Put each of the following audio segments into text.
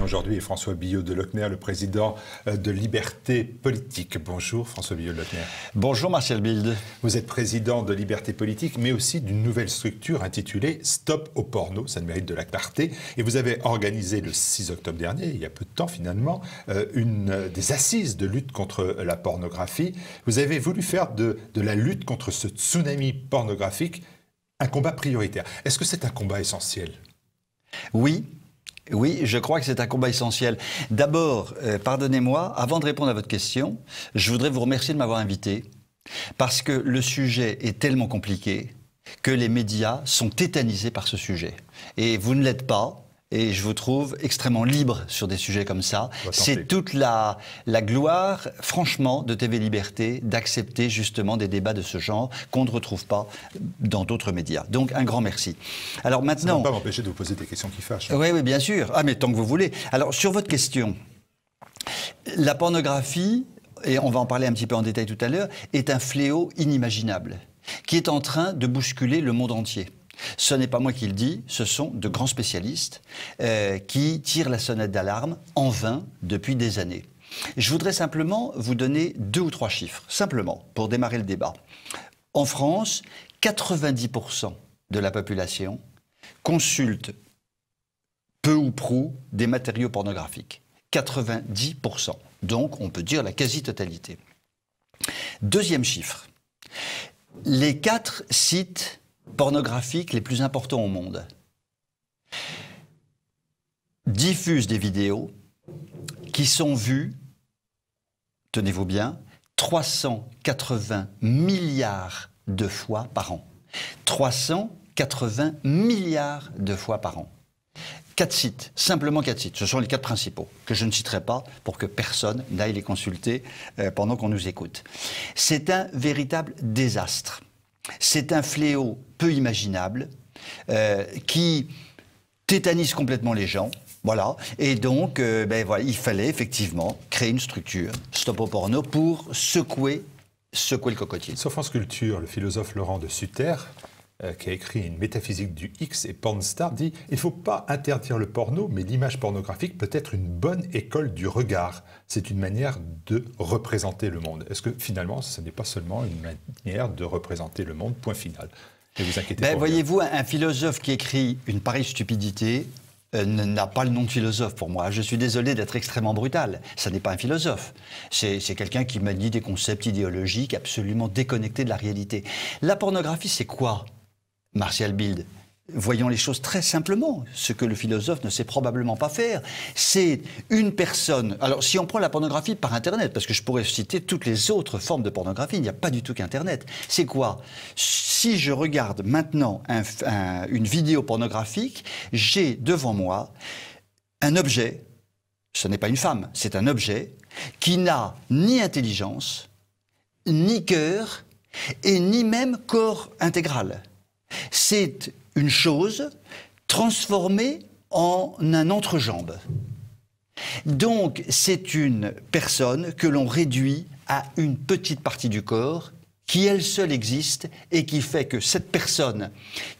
aujourd'hui est François Billot de Lochner, le président de Liberté Politique. Bonjour François Billot de Lochner. Bonjour Martial Bild. Vous êtes président de Liberté Politique, mais aussi d'une nouvelle structure intitulée Stop au porno, ça mérite de la clarté. Et vous avez organisé le 6 octobre dernier, il y a peu de temps finalement, des assises de lutte contre la pornographie. Vous avez voulu faire de la lutte contre ce tsunami pornographique un combat prioritaire. Est-ce que c'est un combat essentiel ? Oui, je crois que c'est un combat essentiel. D'abord, pardonnez-moi, avant de répondre à votre question, je voudrais vous remercier de m'avoir invité, parce que le sujet est tellement compliqué que les médias sont tétanisés par ce sujet. Et vous ne l'êtes pas. Et je vous trouve extrêmement libre sur des sujets comme ça. C'est toute la gloire, franchement, de TV Liberté, d'accepter justement des débats de ce genre qu'on ne retrouve pas dans d'autres médias. Donc, un grand merci. Alors maintenant... Ça ne va pas m'empêcher de vous poser des questions qui fâchent. Oui, bien sûr. Ah, mais tant que vous voulez. Alors, sur votre question, la pornographie, et on va en parler un petit peu en détail tout à l'heure, est un fléau inimaginable qui est en train de bousculer le monde entier. Ce n'est pas moi qui le dis, ce sont de grands spécialistes qui tirent la sonnette d'alarme en vain depuis des années. Je voudrais simplement vous donner 2 ou 3 chiffres, simplement, pour démarrer le débat. En France, 90% de la population consulte peu ou prou des matériaux pornographiques. 90%. Donc, on peut dire la quasi-totalité. Deuxième chiffre. Les 4 sites pornographiques les plus importants au monde diffusent des vidéos qui sont vues, tenez-vous bien, 380 milliards de fois par an. 380 milliards de fois par an. 4 sites, simplement 4 sites. Ce sont les 4 principaux, que je ne citerai pas pour que personne n'aille les consulter pendant qu'on nous écoute. C'est un véritable désastre. C'est un fléau peu imaginable qui tétanise complètement les gens. Voilà. Et donc, voilà, il fallait effectivement créer une structure, Stop au porno, pour secouer le cocotier. Sur France Culture, le philosophe Laurent de Sutter, qui a écrit une métaphysique du X et Pornstar, dit « Il ne faut pas interdire le porno, mais l'image pornographique peut être une bonne école du regard. C'est une manière de représenter le monde. » Est-ce que finalement, ce n'est pas seulement une manière de représenter le monde, point final? Ne vous inquiétez pas. Voyez-vous, un philosophe qui écrit une pareille stupidité n'a pas le nom de philosophe pour moi. Je suis désolé d'être extrêmement brutal. Ça n'est pas un philosophe. C'est quelqu'un qui manie des concepts idéologiques absolument déconnectés de la réalité. La pornographie, c'est quoi, Martial Bild? Voyons les choses très simplement. Ce que le philosophe ne sait probablement pas faire, c'est une personne... Alors, si on prend la pornographie par Internet, parce que je pourrais citer toutes les autres formes de pornographie, il n'y a pas du tout qu'Internet. C'est quoi? Si je regarde maintenant une vidéo pornographique, j'ai devant moi un objet, ce n'est pas une femme, c'est un objet, qui n'a ni intelligence, ni cœur, et ni même corps intégral. C'est une chose transformée en un entrejambe. Donc, c'est une personne que l'on réduit à une petite partie du corps qui, elle seule, existe et qui fait que cette personne,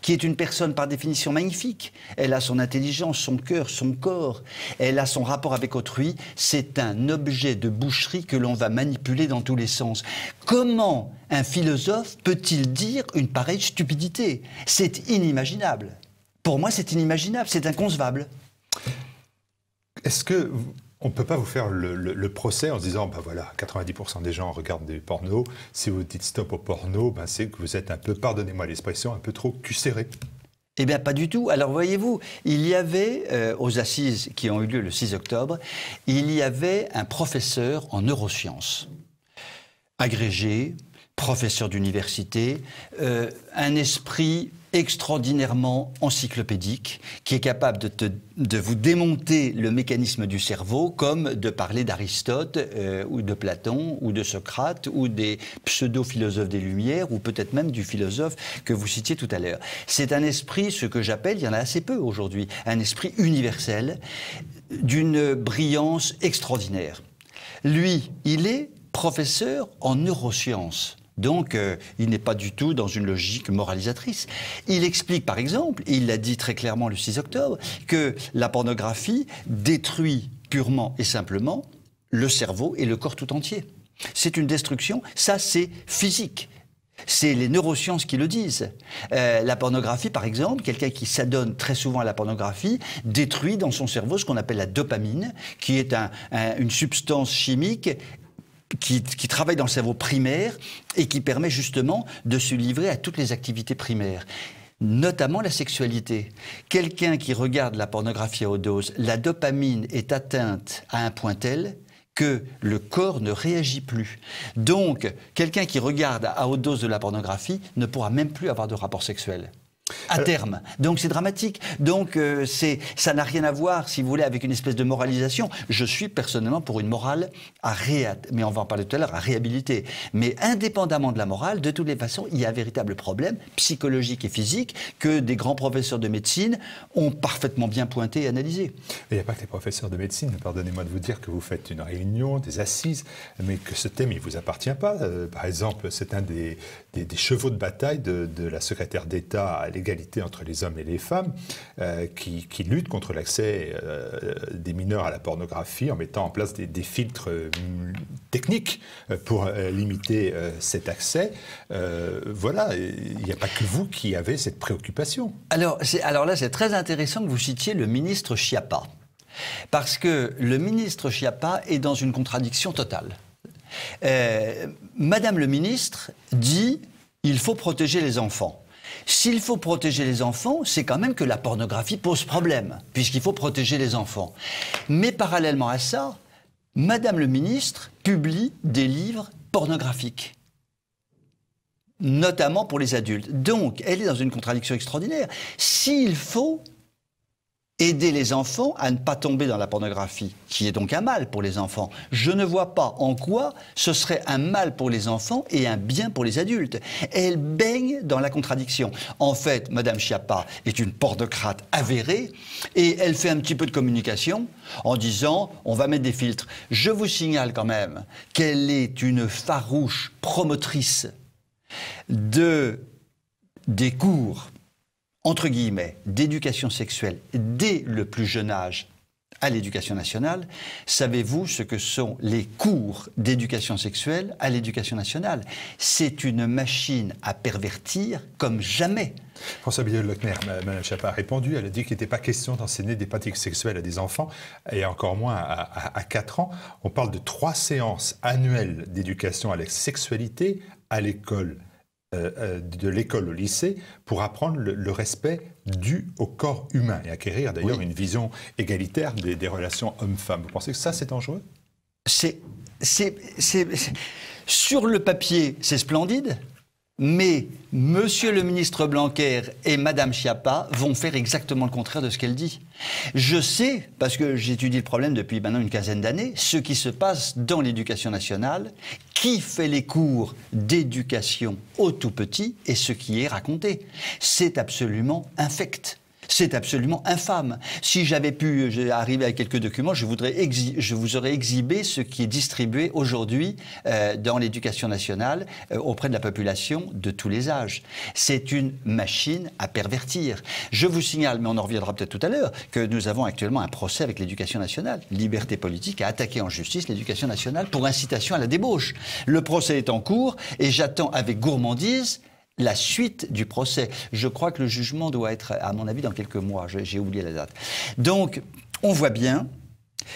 qui est une personne par définition magnifique, elle a son intelligence, son cœur, son corps, elle a son rapport avec autrui, c'est un objet de boucherie que l'on va manipuler dans tous les sens. Comment un philosophe peut-il dire une pareille stupidité? C'est inimaginable. Pour moi, c'est inimaginable, c'est inconcevable. Est-ce que... On ne peut pas vous faire le procès en se disant, voilà, 90% des gens regardent des pornos. Si vous dites stop au porno, c'est que vous êtes un peu, pardonnez-moi l'expression, un peu trop cul-serré. Eh bien, pas du tout. Alors, voyez-vous, il y avait, aux assises qui ont eu lieu le 6 octobre, il y avait un professeur en neurosciences, agrégé, professeur d'université, un esprit extraordinairement encyclopédique, qui est capable de vous démonter le mécanisme du cerveau, comme de parler d'Aristote, ou de Platon, ou de Socrate, ou des pseudo-philosophes des Lumières, ou peut-être même du philosophe que vous citiez tout à l'heure. C'est un esprit, ce que j'appelle, il y en a assez peu aujourd'hui, un esprit universel, d'une brillance extraordinaire. Lui, il est professeur en neurosciences. Donc, il n'est pas du tout dans une logique moralisatrice. Il explique, par exemple, et il l'a dit très clairement le 6 octobre, que la pornographie détruit purement et simplement le cerveau et le corps tout entier. C'est une destruction, ça c'est physique. C'est les neurosciences qui le disent. La pornographie, par exemple, quelqu'un qui s'adonne très souvent à la pornographie détruit dans son cerveau ce qu'on appelle la dopamine, qui est une substance chimique qui travaille dans le cerveau primaire et qui permet justement de se livrer à toutes les activités primaires, notamment la sexualité. Quelqu'un qui regarde la pornographie à haute dose, la dopamine est atteinte à un point tel que le corps ne réagit plus. Donc, quelqu'un qui regarde à haute dose de la pornographie ne pourra même plus avoir de rapport sexuel. À terme. Donc c'est dramatique. Donc ça n'a rien à voir, si vous voulez, avec une espèce de moralisation. Je suis personnellement pour une morale mais on va en parler tout à l'heure, à réhabiliter. Mais indépendamment de la morale, de toutes les façons, il y a un véritable problème psychologique et physique que des grands professeurs de médecine ont parfaitement bien pointé et analysé. Il n'y a pas que les professeurs de médecine. Pardonnez-moi de vous dire que vous faites une réunion, des assises, mais que ce thème, il ne vous appartient pas. Par exemple, c'est un des chevaux de bataille de la secrétaire d'État à l'égalité entre les hommes et les femmes, qui lutte contre l'accès des mineurs à la pornographie en mettant en place des filtres techniques pour limiter cet accès. Voilà, il n'y a pas que vous qui avez cette préoccupation. Alors là, c'est très intéressant que vous citiez le ministre Schiappa, parce que le ministre Schiappa est dans une contradiction totale. Madame le ministre dit « il faut protéger les enfants ». S'il faut protéger les enfants, c'est quand même que la pornographie pose problème, puisqu'il faut protéger les enfants. Mais parallèlement à ça, Madame le ministre publie des livres pornographiques, notamment pour les adultes. Donc, elle est dans une contradiction extraordinaire. S'il faut aider les enfants à ne pas tomber dans la pornographie, qui est donc un mal pour les enfants, je ne vois pas en quoi ce serait un mal pour les enfants et un bien pour les adultes. Elle baigne dans la contradiction. En fait, Madame Schiappa est une pornocrate avérée et elle fait un petit peu de communication en disant « on va mettre des filtres ». Je vous signale quand même qu'elle est une farouche promotrice des cours entre guillemets, d'éducation sexuelle dès le plus jeune âge à l'éducation nationale. Savez-vous ce que sont les cours d'éducation sexuelle à l'éducation nationale? C'est une machine à pervertir comme jamais. François Billoux-Lochner, Mme Schiappa a répondu, elle a dit qu'il n'était pas question d'enseigner des pratiques sexuelles à des enfants, et encore moins à 4 ans. On parle de 3 séances annuelles d'éducation à la sexualité à l'école. De l'école au lycée pour apprendre le respect dû au corps humain et acquérir d'ailleurs une vision égalitaire des relations hommes-femmes. Vous pensez que ça, c'est dangereux? Sur le papier, c'est splendide, mais Monsieur le ministre Blanquer et Madame Schiappa vont faire exactement le contraire de ce qu'elle dit. Je sais, parce que j'étudie le problème depuis maintenant une quinzaine d'années, ce qui se passe dans l'éducation nationale, qui fait les cours d'éducation aux tout-petits et ce qui est raconté. C'est absolument infect. C'est absolument infâme. Si j'avais pu arriver à quelques documents, je vous aurais exhibé ce qui est distribué aujourd'hui dans l'éducation nationale auprès de la population de tous les âges. C'est une machine à pervertir. Je vous signale, mais on en reviendra peut-être tout à l'heure, que nous avons actuellement un procès avec l'éducation nationale. Liberté politique a attaqué en justice l'éducation nationale pour incitation à la débauche. Le procès est en cours et j'attends avec gourmandise la suite du procès. Je crois que le jugement doit être, à mon avis, dans quelques mois. J'ai oublié la date. Donc, on voit bien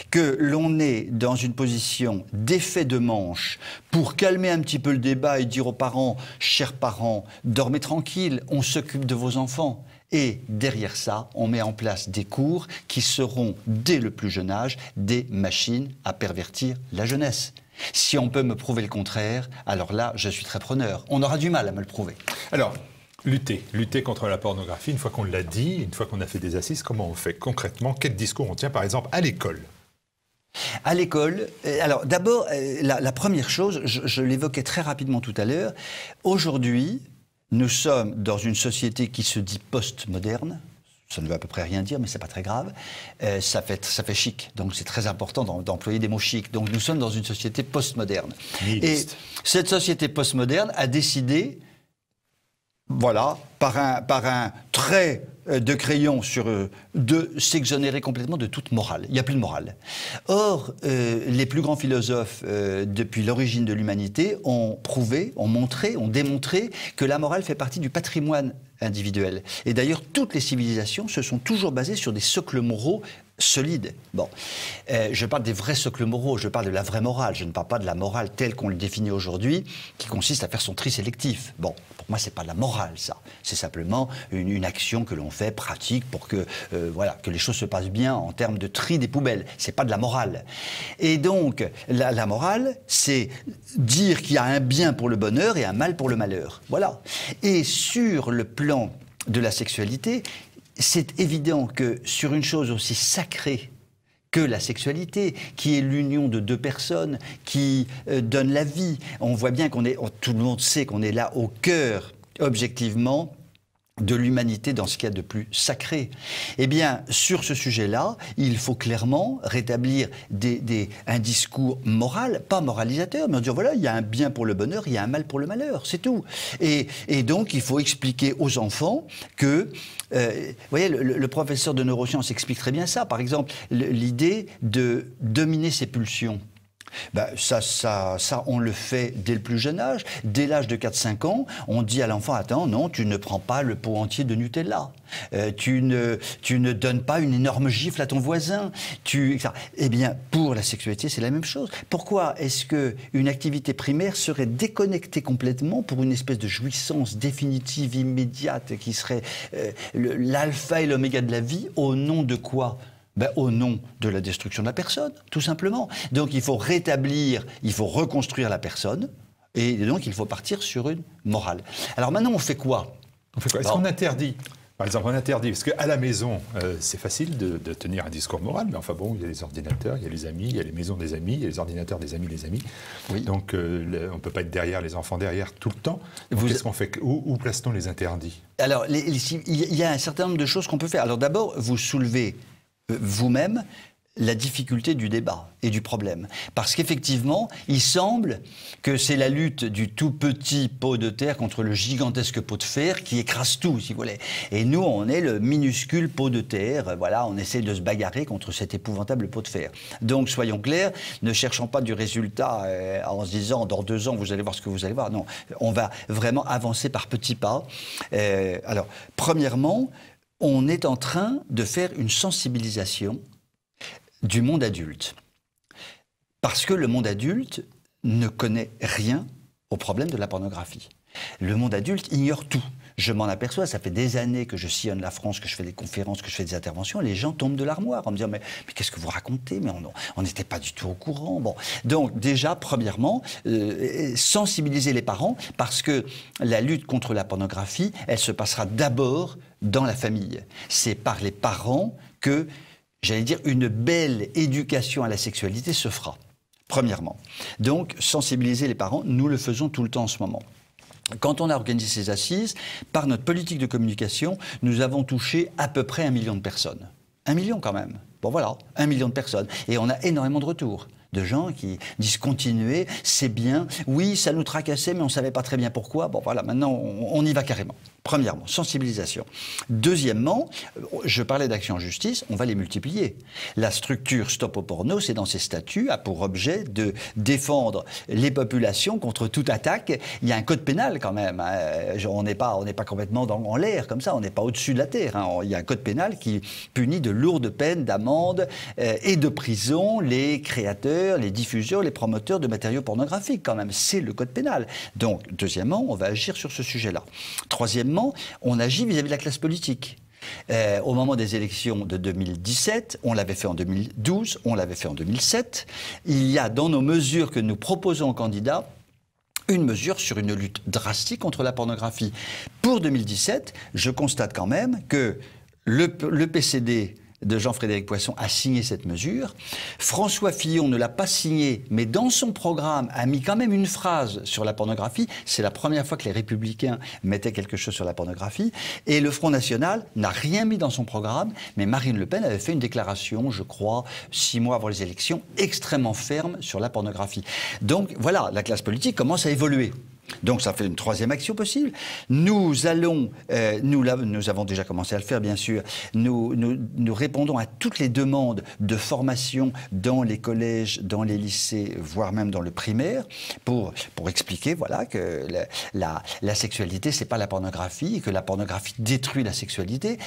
que l'on est dans une position d'effet de manche pour calmer un petit peu le débat et dire aux parents, chers parents, dormez tranquilles, on s'occupe de vos enfants. Et derrière ça, on met en place des cours qui seront, dès le plus jeune âge, des machines à pervertir la jeunesse. Si on peut me prouver le contraire, alors là, je suis très preneur. On aura du mal à me le prouver. Alors, lutter contre la pornographie, une fois qu'on l'a dit, une fois qu'on a fait des assises, comment on fait concrètement? Quel discours on tient, par exemple, à l'école? À l'école, alors d'abord, la première chose, je l'évoquais très rapidement tout à l'heure, aujourd'hui, nous sommes dans une société qui se dit post-moderne, ça ne veut à peu près rien dire, mais c'est pas très grave, ça fait chic. Donc c'est très important d'employer des mots chics. Donc nous sommes dans une société postmoderne. Et cette société postmoderne a décidé, voilà, par un trait de crayon de s'exonérer complètement de toute morale. Il n'y a plus de morale. Or, les plus grands philosophes depuis l'origine de l'humanité ont prouvé, ont montré, ont démontré que la morale fait partie du patrimoine individuel. Et d'ailleurs, toutes les civilisations se sont toujours basées sur des socles moraux solides. Bon, je parle des vrais socles moraux, je parle de la vraie morale, je ne parle pas de la morale telle qu'on le définit aujourd'hui, qui consiste à faire son tri sélectif. Bon, pour moi, c'est pas de la morale, ça. C'est simplement une action que l'on fait, pratique, pour que, voilà, que les choses se passent bien en termes de tri des poubelles. C'est pas de la morale. Et donc, la morale, c'est dire qu'il y a un bien pour le bonheur et un mal pour le malheur. Voilà. Et sur le plan de la sexualité, c'est évident que sur une chose aussi sacrée que la sexualité, qui est l'union de deux personnes, qui donne la vie, on voit bien tout le monde sait qu'on est là au cœur, objectivement, de l'humanité dans ce qu'il y a de plus sacré. Eh bien, sur ce sujet-là, il faut clairement rétablir un discours moral, pas moralisateur, mais en disant, voilà, il y a un bien pour le bonheur, il y a un mal pour le malheur, c'est tout. Et donc, il faut expliquer aux enfants que, vous voyez, le professeur de neurosciences explique très bien ça. Par exemple, l'idée de dominer ses pulsions. Ben, ça, on le fait dès le plus jeune âge. Dès l'âge de 4-5 ans, on dit à l'enfant, attends, non, tu ne prends pas le pot entier de Nutella. Tu ne donnes pas une énorme gifle à ton voisin. Eh bien, pour la sexualité, c'est la même chose. Pourquoi est-ce qu'une activité primaire serait déconnectée complètement pour une espèce de jouissance définitive, immédiate, qui serait l'alpha et l'oméga de la vie, au nom de quoi ? Ben, au nom de la destruction de la personne, tout simplement. Donc il faut rétablir, il faut reconstruire la personne, et donc il faut partir sur une morale. Alors maintenant, on fait quoi ? Est-ce qu'on interdit ? Par exemple, on interdit, parce qu'à la maison, c'est facile de tenir un discours moral, mais enfin bon, il y a les ordinateurs, il y a les amis, il y a les maisons des amis, il y a les ordinateurs des amis. Oui. Donc on ne peut pas être derrière les enfants derrière tout le temps. Qu'est-ce qu'on fait ? Où place-t-on les interdits ? Alors, il y a un certain nombre de choses qu'on peut faire. Alors d'abord, vous soulevez vous-même la difficulté du débat et du problème. Parce qu'effectivement, il semble que c'est la lutte du tout petit pot de terre contre le gigantesque pot de fer qui écrase tout, si vous voulez. Et nous, on est le minuscule pot de terre. Voilà, on essaie de se bagarrer contre cet épouvantable pot de fer. Donc, soyons clairs, ne cherchons pas du résultat en se disant, dans 2 ans, vous allez voir ce que vous allez voir. Non, on va vraiment avancer par petits pas. Alors, premièrement, on est en train de faire une sensibilisation du monde adulte. Parce que le monde adulte ne connaît rien au problème de la pornographie. Le monde adulte ignore tout. Je m'en aperçois, ça fait des années que je sillonne la France, que je fais des conférences, que je fais des interventions, les gens tombent de l'armoire en me disant mais qu'est-ce que vous racontez ? Mais on n'était pas du tout au courant. Bon. Donc déjà, premièrement, sensibiliser les parents, parce que la lutte contre la pornographie, elle se passera d'abord dans la famille. C'est par les parents que, j'allais dire, une belle éducation à la sexualité se fera, premièrement. Donc, sensibiliser les parents, nous le faisons tout le temps en ce moment. Quand on a organisé ces assises, par notre politique de communication, nous avons touché à peu près 1 million de personnes. 1 million quand même. Bon voilà, 1 million de personnes. Et on a énormément de retours. De gens qui disent continuez, c'est bien. Oui, ça nous tracassait, mais on ne savait pas très bien pourquoi. Bon voilà, maintenant on y va carrément. Premièrement, sensibilisation. Deuxièmement, je parlais d'action en justice, on va les multiplier. La structure Stop au porno, c'est dans ses statuts, a pour objet de défendre les populations contre toute attaque. Il y a un code pénal quand même. Hein. On n'est pas complètement en l'air comme ça, on n'est pas au-dessus de la terre. Hein. Il y a un code pénal qui punit de lourdes peines d'amende et de prison les créateurs, les diffuseurs, les promoteurs de matériaux pornographiques quand même. C'est le code pénal. Donc, deuxièmement, on va agir sur ce sujet-là. Troisièmement, on agit vis-à-vis de la classe politique. Au moment des élections de 2017, on l'avait fait en 2012, on l'avait fait en 2007. Il y a dans nos mesures que nous proposons aux candidats une mesure sur une lutte drastique contre la pornographie. Pour 2017, je constate quand même que le PCD de Jean-Frédéric Poisson a signé cette mesure. François Fillon ne l'a pas signée, mais dans son programme a mis quand même une phrase sur la pornographie. C'est la première fois que les Républicains mettaient quelque chose sur la pornographie. Et le Front National n'a rien mis dans son programme, mais Marine Le Pen avait fait une déclaration, je crois, 6 mois avant les élections, extrêmement ferme sur la pornographie. Donc voilà, la classe politique commence à évoluer. Donc ça fait une troisième action possible. Nous allons, nous avons déjà commencé à le faire bien sûr, nous répondons à toutes les demandes de formation dans les collèges, dans les lycées, voire même dans le primaire, pour expliquer voilà, que la sexualité, c'est pas la pornographie, et que la pornographie détruit la sexualité.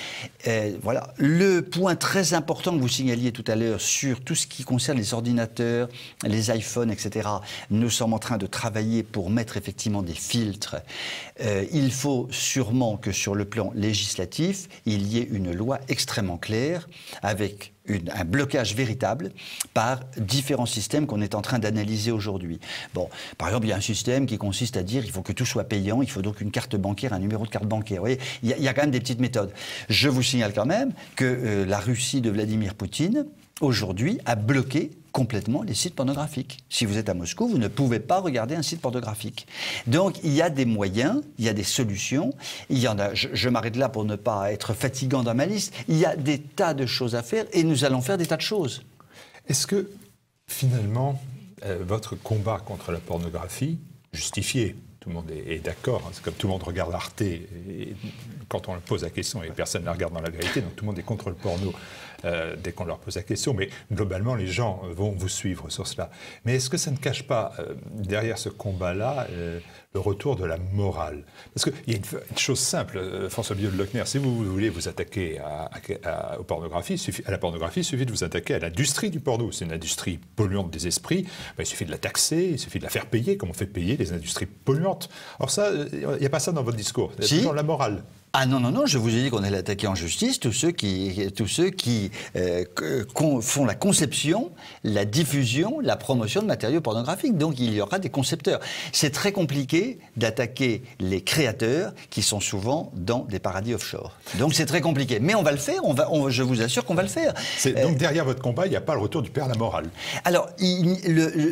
Voilà. Le point très important que vous signaliez tout à l'heure sur tout ce qui concerne les ordinateurs, les iPhones, etc., nous sommes en train de travailler pour mettre effectivement des filtres. Il faut sûrement que sur le plan législatif, il y ait une loi extrêmement claire avec un blocage véritable par différents systèmes qu'on est en train d'analyser aujourd'hui. Bon, par exemple, il y a un système qui consiste à dire qu'il faut que tout soit payant, il faut donc une carte bancaire, un numéro de carte bancaire. Vous voyez, il y a quand même des petites méthodes. Je vous signale quand même que la Russie de Vladimir Poutine, aujourd'hui, a bloqué complètement les sites pornographiques. Si vous êtes à Moscou, vous ne pouvez pas regarder un site pornographique. Donc, il y a des moyens, il y a des solutions. Il y en a, je m'arrête là pour ne pas être fatigant dans ma liste. Il y a des tas de choses à faire et nous allons faire des tas de choses. Est-ce que, finalement, votre combat contre la pornographie, justifié, tout le monde est d'accord, hein, c'est comme tout le monde regarde Arte, et quand on leur pose la question, et personne ne la regarde dans la vérité, donc tout le monde est contre le porno dès qu'on leur pose la question, mais globalement, les gens vont vous suivre sur cela. Mais est-ce que ça ne cache pas, derrière ce combat-là, le retour de la morale? Parce qu'il y a une chose simple, François Billot de Lochner, si vous voulez vous attaquer à la pornographie, il suffit de vous attaquer à l'industrie du porno. C'est une industrie polluante des esprits, ben, il suffit de la taxer, il suffit de la faire payer, comme on fait payer les industries polluantes. Alors ça, il n'y a pas ça dans votre discours, il y a toujours la morale. Ah non, non, non, je vous ai dit qu'on allait attaquer en justice tous ceux qui font la conception, la diffusion, la promotion de matériaux pornographiques. Donc il y aura des concepteurs. C'est très compliqué d'attaquer les créateurs qui sont souvent dans des paradis offshore. Donc c'est très compliqué. Mais on va le faire, je vous assure qu'on va le faire. Donc derrière votre combat, il n'y a pas le retour du père la morale. Alors,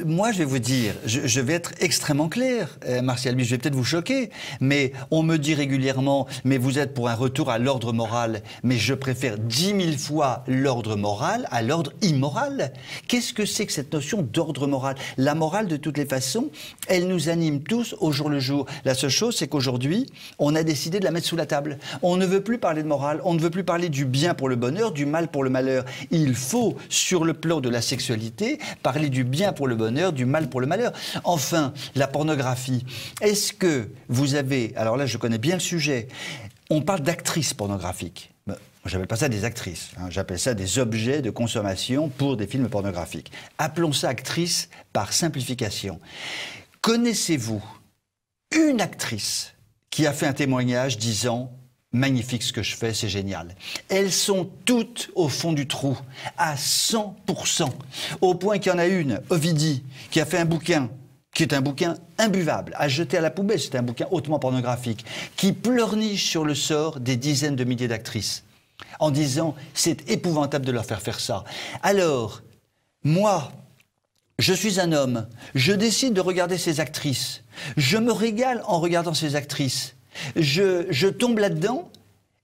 moi je vais vous dire, je vais être extrêmement clair, Martial Bi, je vais peut-être vous choquer, mais on me dit régulièrement, mais vous êtes pour un retour à l'ordre moral, mais je préfère 10 000 fois l'ordre moral à l'ordre immoral. Qu'est-ce que c'est que cette notion d'ordre moral? La morale, de toutes les façons, elle nous anime tous au jour le jour. La seule chose, c'est qu'aujourd'hui, on a décidé de la mettre sous la table. On ne veut plus parler de morale, on ne veut plus parler du bien pour le bonheur, du mal pour le malheur. Il faut, sur le plan de la sexualité, parler du bien pour le bonheur, du mal pour le malheur. Enfin, la pornographie. Est-ce que vous avez... Alors là, je connais bien le sujet. On parle d'actrices pornographiques. Moi, j'appelle pas ça des actrices, hein, j'appelle ça des objets de consommation pour des films pornographiques. Appelons ça actrice par simplification. Connaissez-vous une actrice qui a fait un témoignage disant « Magnifique ce que je fais, c'est génial ». Elles sont toutes au fond du trou, à 100%. Au point qu'il y en a une, Ovidie, qui a fait un bouquin qui est un bouquin imbuvable, à jeter à la poubelle, c'est un bouquin hautement pornographique, qui pleurniche sur le sort des dizaines de milliers d'actrices, en disant « c'est épouvantable de leur faire ça ». Alors, moi, je suis un homme, je décide de regarder ces actrices, je me régale en regardant ces actrices, je tombe là-dedans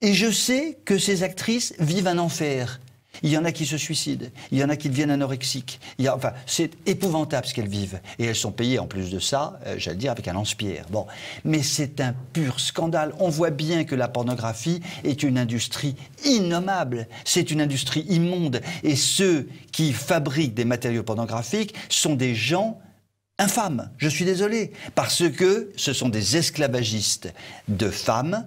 et je sais que ces actrices vivent un enfer. Il y en a qui se suicident, il y en a qui deviennent anorexiques. Enfin, c'est épouvantable ce qu'elles vivent. Et elles sont payées en plus de ça, j'allais dire, avec un lance-pierre. Bon. Mais c'est un pur scandale. On voit bien que la pornographie est une industrie innommable. C'est une industrie immonde. Et ceux qui fabriquent des matériaux pornographiques sont des gens infâmes. Je suis désolé. Parce que ce sont des esclavagistes de femmes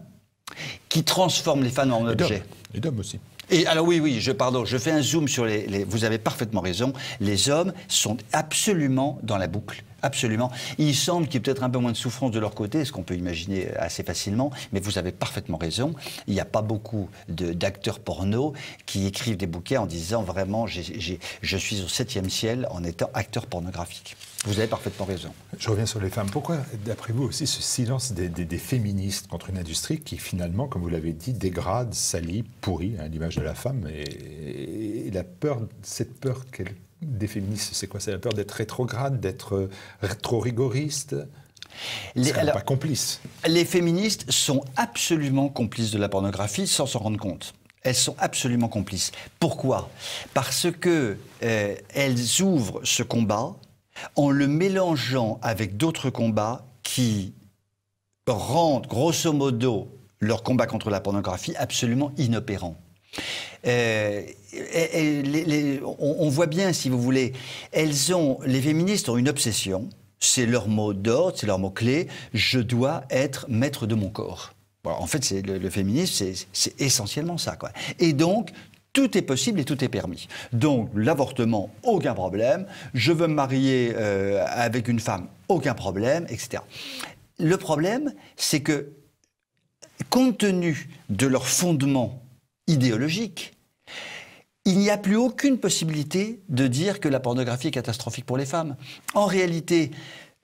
qui transforment les femmes en objets. Et d'hommes aussi. Et alors oui, je fais un zoom sur vous avez parfaitement raison, les hommes sont absolument dans la boucle. absolument. Il semble qu'il y ait peut-être un peu moins de souffrance de leur côté, ce qu'on peut imaginer assez facilement, mais vous avez parfaitement raison. Il n'y a pas beaucoup d'acteurs porno qui écrivent des bouquins en disant vraiment je suis au 7e ciel en étant acteur pornographique. Vous avez parfaitement raison. Je reviens sur les femmes. Pourquoi, d'après vous aussi, ce silence des féministes contre une industrie qui, finalement, comme vous l'avez dit, dégrade, salit, pourrit l'image de la femme et la peur, cette peur des féministes, c'est quoi? C'est la peur d'être rétrograde, d'être trop rigoriste? Pas complices. Les féministes sont absolument complices de la pornographie sans s'en rendre compte. Elles sont absolument complices. Pourquoi? Parce que elles ouvrent ce combat en le mélangeant avec d'autres combats qui rendent, grosso modo, leur combat contre la pornographie absolument inopérant. On voit bien, si vous voulez, les féministes ont une obsession, c'est leur mot d'ordre, c'est leur mot clé, je dois être maître de mon corps. Bon, en fait, le féminisme, c'est essentiellement ça, quoi. Et donc, tout est possible et tout est permis. Donc, l'avortement, aucun problème. Je veux me marier avec une femme, aucun problème, etc. Le problème, c'est que, compte tenu de leur fondement idéologique, il n'y a plus aucune possibilité de dire que la pornographie est catastrophique pour les femmes. En réalité,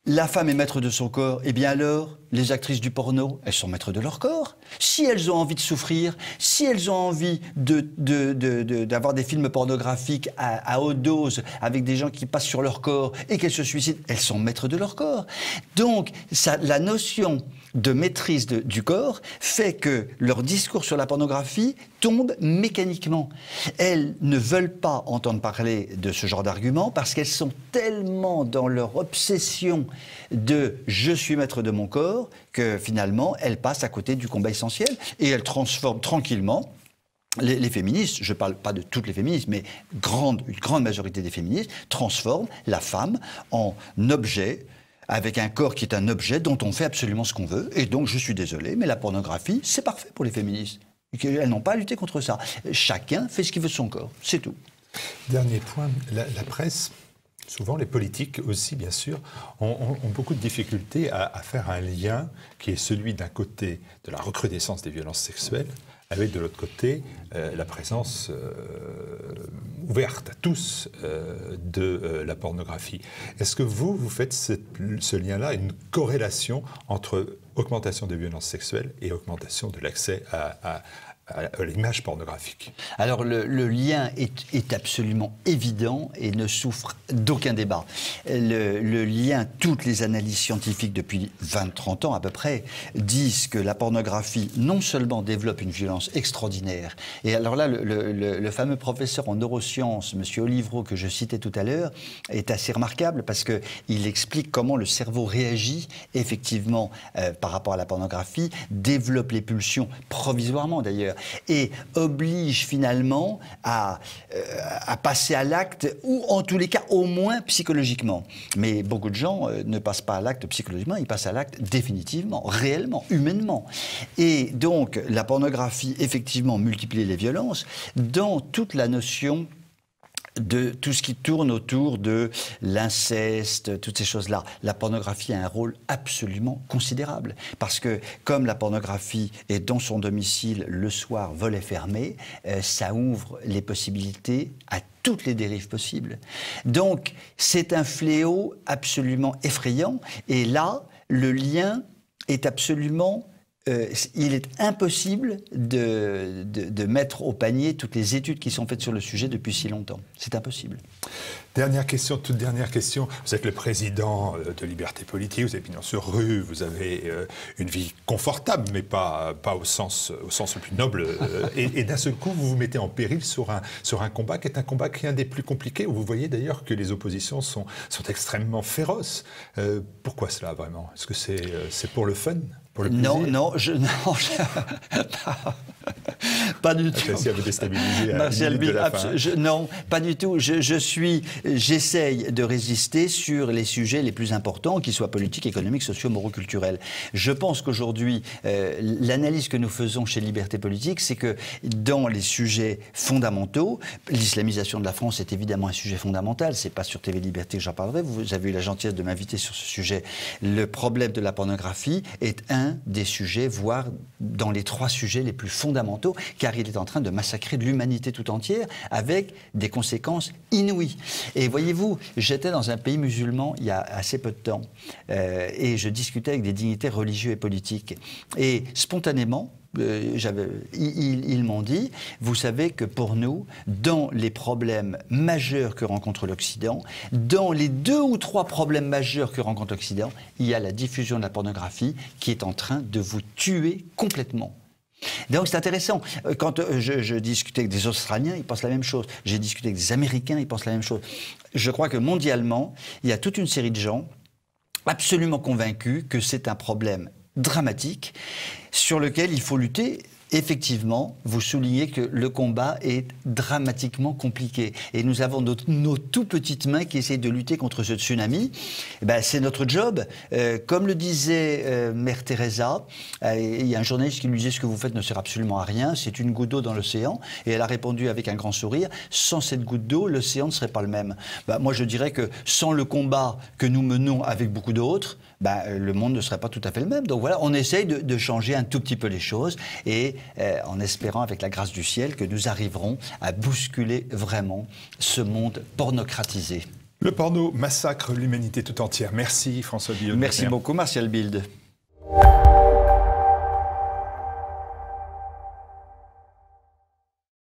la femme est maître de son corps, et bien alors, les actrices du porno, elles sont maîtres de leur corps. Si elles ont envie de souffrir, si elles ont envie d'avoir des films pornographiques à haute dose, avec des gens qui passent sur leur corps et qu'elles se suicident, elles sont maîtres de leur corps. Donc, la notion de maîtrise du corps fait que leur discours sur la pornographie tombe mécaniquement. Elles ne veulent pas entendre parler de ce genre d'arguments parce qu'elles sont tellement dans leur obsession de « je suis maître de mon corps » que finalement, elles passent à côté du combat essentiel et elles transforment tranquillement les féministes, je ne parle pas de toutes les féministes, mais une grande majorité des féministes, transforment la femme en objet, avec un corps qui est un objet dont on fait absolument ce qu'on veut. Et donc, je suis désolé, mais la pornographie, c'est parfait pour les féministes. Elles n'ont pas à lutter contre ça. Chacun fait ce qu'il veut de son corps, c'est tout. Dernier point, la presse, souvent les politiques aussi, bien sûr, ont beaucoup de difficultés à faire un lien qui est celui d'un côté de la recrudescence des violences sexuelles, avec de l'autre côté la présence ouverte à tous de la pornographie. Est-ce que vous faites ce lien-là, une corrélation entre augmentation des violences sexuelles et augmentation de l'accès à l'image pornographique? Alors le lien est absolument évident et ne souffre d'aucun débat. Le lien, toutes les analyses scientifiques depuis 20-30 ans à peu près, disent que la pornographie non seulement développe une violence extraordinaire, et alors là le fameux professeur en neurosciences, M. Olivreau, que je citais tout à l'heure, est assez remarquable parce qu'il explique comment le cerveau réagit effectivement par rapport à la pornographie, développe les pulsions provisoirement d'ailleurs, et oblige finalement à passer à l'acte, ou en tous les cas au moins psychologiquement. Mais beaucoup de gens ne passent pas à l'acte psychologiquement, ils passent à l'acte définitivement, réellement, humainement. Et donc la pornographie effectivement multiplie les violences dans toute la notion de tout ce qui tourne autour de l'inceste, toutes ces choses-là. La pornographie a un rôle absolument considérable. Parce que comme la pornographie est dans son domicile le soir, volet fermé, ça ouvre les possibilités à toutes les dérives possibles. Donc c'est un fléau absolument effrayant. Et là, le lien est absolument... il est impossible de mettre au panier toutes les études qui sont faites sur le sujet depuis si longtemps. C'est impossible. Dernière question, toute dernière question. Vous êtes le président de Liberté Politique, vous avez pignon sur rue, vous avez une vie confortable, mais pas au sens le plus noble. Et d'un seul coup, vous vous mettez en péril sur un combat qui est un combat qui est un des plus compliqués, où vous voyez d'ailleurs que les oppositions sont extrêmement féroces. Pourquoi cela, vraiment? Est-ce que c'est pour le fun? Non, Pas du tout. J'ai à vous déstabiliser à Martial Bild, fin. non, pas du tout. J'essaye de résister sur les sujets les plus importants, qu'ils soient politiques, économiques, sociaux, moraux, culturels. Je pense qu'aujourd'hui, l'analyse que nous faisons chez Liberté Politique, c'est que dans les sujets fondamentaux, l'islamisation de la France est évidemment un sujet fondamental. C'est pas sur TV Liberté que j'en parlerai. Vous avez eu la gentillesse de m'inviter sur ce sujet. Le problème de la pornographie est un des sujets, voire dans les 3 sujets les plus fondamentaux, car il est en train de massacrer l'humanité tout entière avec des conséquences inouïes. Et voyez-vous, j'étais dans un pays musulman il y a assez peu de temps et je discutais avec des dignitaires religieux et politiques. Et spontanément, ils m'ont dit, vous savez que pour nous, dans les problèmes majeurs que rencontre l'Occident, dans les 2 ou 3 problèmes majeurs que rencontre l'Occident, il y a la diffusion de la pornographie qui est en train de vous tuer complètement. Donc c'est intéressant. Quand je discutais avec des Australiens, ils pensent la même chose. J'ai discuté avec des Américains, ils pensent la même chose. Je crois que mondialement, il y a toute une série de gens absolument convaincus que c'est un problème dramatique sur lequel il faut lutter. Effectivement, vous soulignez que le combat est dramatiquement compliqué. Et nous avons nos tout petites mains qui essayent de lutter contre ce tsunami. C'est notre job. Comme le disait Mère Teresa, il y a un journaliste qui lui disait « Ce que vous faites ne sert absolument à rien, c'est une goutte d'eau dans l'océan ». Et elle a répondu avec un grand sourire « Sans cette goutte d'eau, l'océan ne serait pas le même ». Moi, je dirais que sans le combat que nous menons avec beaucoup d'autres, le monde ne serait pas tout à fait le même. Donc voilà, on essaye de changer un tout petit peu les choses et en espérant avec la grâce du ciel que nous arriverons à bousculer vraiment ce monde pornocratisé. Le porno massacre l'humanité tout entière. Merci François Billot. Merci beaucoup Martial Bild.